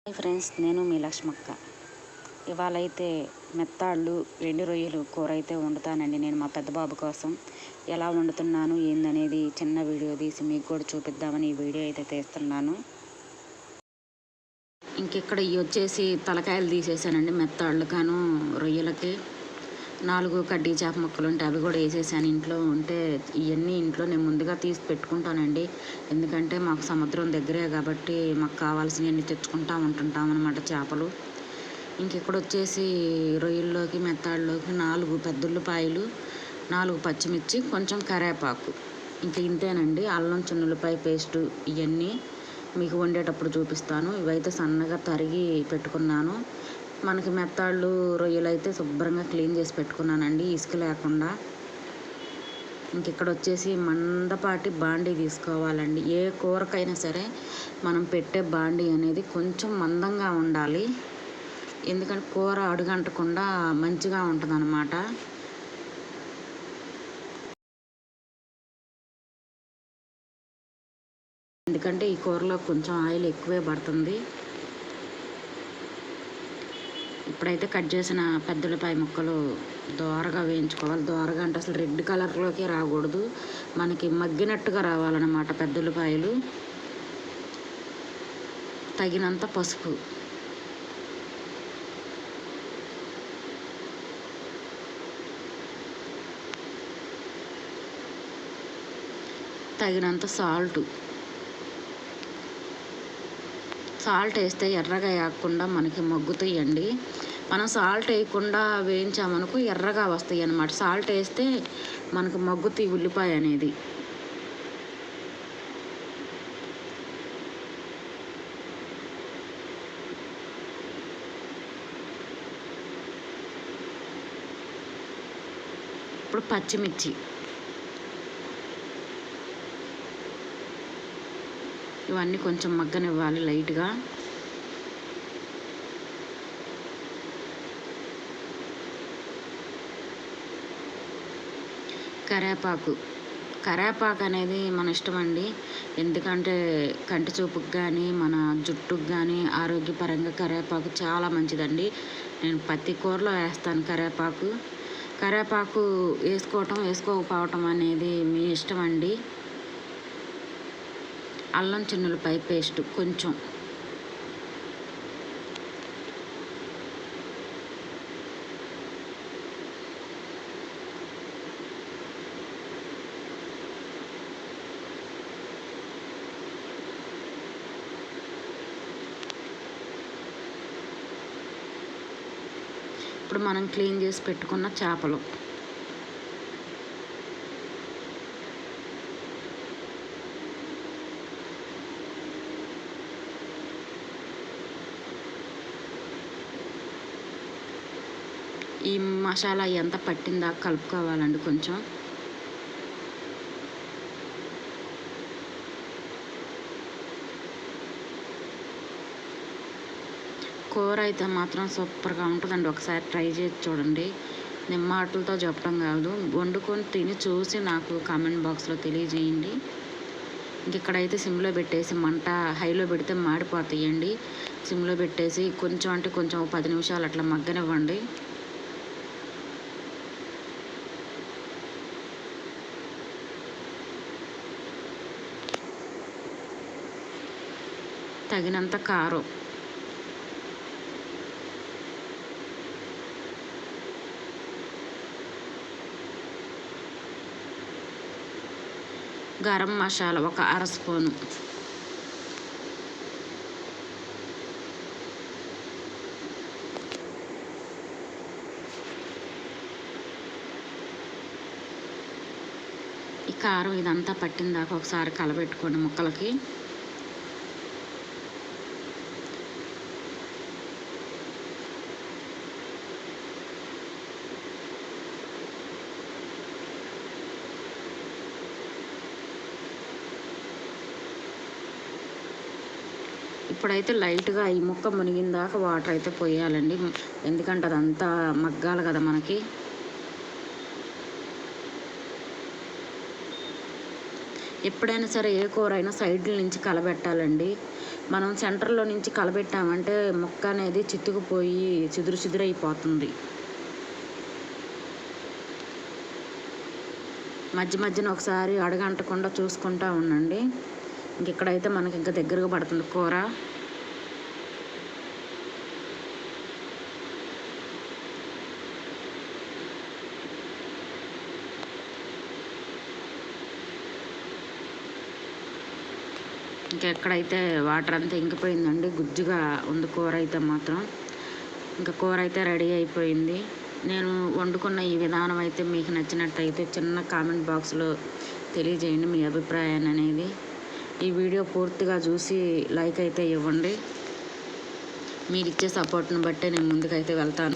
Hi friends, నేను మీ లక్ష్మక్క. ఇవాళ అయితే మెత్తాళ్ళు ఎండు రొయ్యలు కూర అయితే వండుతానండి. నేను మా పెద్ద బాబు కోసం ఎలా వండుతున్నాను ఏందనేది చిన్న వీడియో తీసి మీకు కూడా చూపిద్దామని ఈ వీడియో అయితే తీస్తున్నాను. ఇంకెక్కడ ఇవి వచ్చేసి తలకాయలు తీసేసానండి. మెత్తాళ్ళు కాను రొయ్యలకి 4 కడ్డీ చేప ముక్కలు ఉంటే అవి కూడా వేసేసాను. ఇంట్లో ఉంటే ఇవన్నీ ఇంట్లో నేను ముందుగా తీసి పెట్టుకుంటానండి. ఎందుకంటే మాకు సముద్రం దగ్గరే కాబట్టి మాకు కావాల్సినవన్నీ తెచ్చుకుంటూ ఉంటుంటాం అన్నమాట చేపలు. ఇంకెక్కడ వచ్చేసి రొయ్యల్లోకి మెత్తాళ్ళలోకి 4 పెద్ద ఉల్లిపాయలు, 4 పచ్చిమిర్చి, కొంచెం కరివేపాకు, ఇంక ఇంతేనండి. అల్లం చిన్నులపాయ పేస్టు ఇవన్నీ మీకు వండేటప్పుడు చూపిస్తాను. ఇవైతే సన్నగా తరిగి పెట్టుకున్నాను. మనకి మెత్తాళ్ళు రొయ్యలు అయితే శుభ్రంగా క్లీన్ చేసి పెట్టుకున్నానండి, ఇసుక లేకుండా. ఇంకెక్కడ వచ్చేసి మందపాటి బాండీ తీసుకోవాలండి. ఏ కూరకైనా సరే మనం పెట్టే బాండీ అనేది కొంచెం మందంగా ఉండాలి. ఎందుకంటే కూర అడుగంటకుండా మంచిగా ఉంటుంది అన్నమాట. ఎందుకంటే ఈ కూరలో కొంచెం ఆయిల్ ఎక్కువే పడుతుంది. ఇప్పుడైతే కట్ చేసిన పెద్ద ఉల్లిపాయ ముక్కలు దోరగా వేయించుకోవాలి. దోరగా అంటే అసలు రెడ్ కలర్లోకి రాకూడదు, మనకి మగ్గినట్టుగా రావాలన్నమాట పెద్ద ఉల్లిపాయలు. తగినంత పసుపు, తగినంత సాల్ట్ వేస్తే ఎర్రగా వేయకుండా మనకి మగ్గుతాయండి. మనం సాల్ట్ వేయకుండా వేయించామనుకో ఎర్రగా వస్తాయి అన్నమాట. సాల్ట్ వేస్తే మనకు మగ్గుతాయి ఉల్లిపాయ అనేది. ఇప్పుడు పచ్చిమిర్చి, ఇవన్నీ కొంచెం మగ్గనివ్వాలి లైట్గా. కరివేపాకు అనేది మన ఇష్టం అండి. ఎందుకంటే కంటి చూపుకి కానీ మన జుట్టుకు కానీ ఆరోగ్యపరంగా కరివేపాకు చాలా మంచిదండి. నేను ప్రతి కూరలో వేస్తాను కరివేపాకు వేసుకోవటం వేసుకోకపోవటం అనేది మీ ఇష్టం అండి. అల్లం చిన్నులపాయ పేస్టు కొంచెం, ఇప్పుడు మనం క్లీన్ చేసి పెట్టుకున్న చేపలు, ఈ మసాలా ఎంత పట్టిందాక కలుపుకోవాలండి. కొంచెం కూర అయితే మాత్రం సూపర్గా ఉంటుందండి. ఒకసారి ట్రై చేసి చూడండి. నేను మాటలతో చెప్పడం కాదు, వండుకొని తిని చూసి నాకు కామెంట్ బాక్స్లో తెలియజేయండి. ఇక్కడైతే సిమ్లో పెట్టేసి, మంట హైలో పెడితే మాడిపోతాయండి. సిమ్లో పెట్టేసి కొంచెం అంటే కొంచెం 10 నిమిషాలు అట్లా మగ్గనివ్వండి. తగినంత కారం, గరం మసాలా 1 అర స్పూను, ఈ కారం ఇదంతా పట్టిందాక ఒకసారి కలబెట్టుకోండి ముక్కలకి. ఇప్పుడైతే లైట్గా ఈ ముక్క మునిగిందాక వాటర్ అయితే పోయాలండి. ఎందుకంటే అదంతా మగ్గాలి కదా మనకి. ఎప్పుడైనా సరే ఏ కూర అయినా సైడ్ల నుంచి కలబెట్టాలండి. మనం సెంటర్లో నుంచి కలబెట్టామంటే ముక్క అనేది చితుకుపోయి చిదురైపోతుంది. మధ్య మధ్యన ఒకసారి అడగంటకుండా చూసుకుంటూ ఉండండి. ఇక్కడైతే మనకి ఇంకా దగ్గరగా పడుతుంది కూర. ఇంకా ఎక్కడైతే వాటర్ అంతా ఇంకిపోయిందండి, గుజ్జుగా ఉంది కూర అయితే మాత్రం. ఇంకా కూర అయితే రెడీ అయిపోయింది. నేను వండుకున్న ఈ విధానం అయితే మీకు నచ్చినట్టయితే చిన్న కామెంట్ బాక్స్లో తెలియజేయండి మీ అభిప్రాయాన్ని అనేది. ఈ వీడియో పూర్తిగా చూసి లైక్ అయితే ఇవ్వండి. మీరు ఇచ్చే సపోర్ట్ని బట్టే నేను ముందుకైతే వెళ్తాను.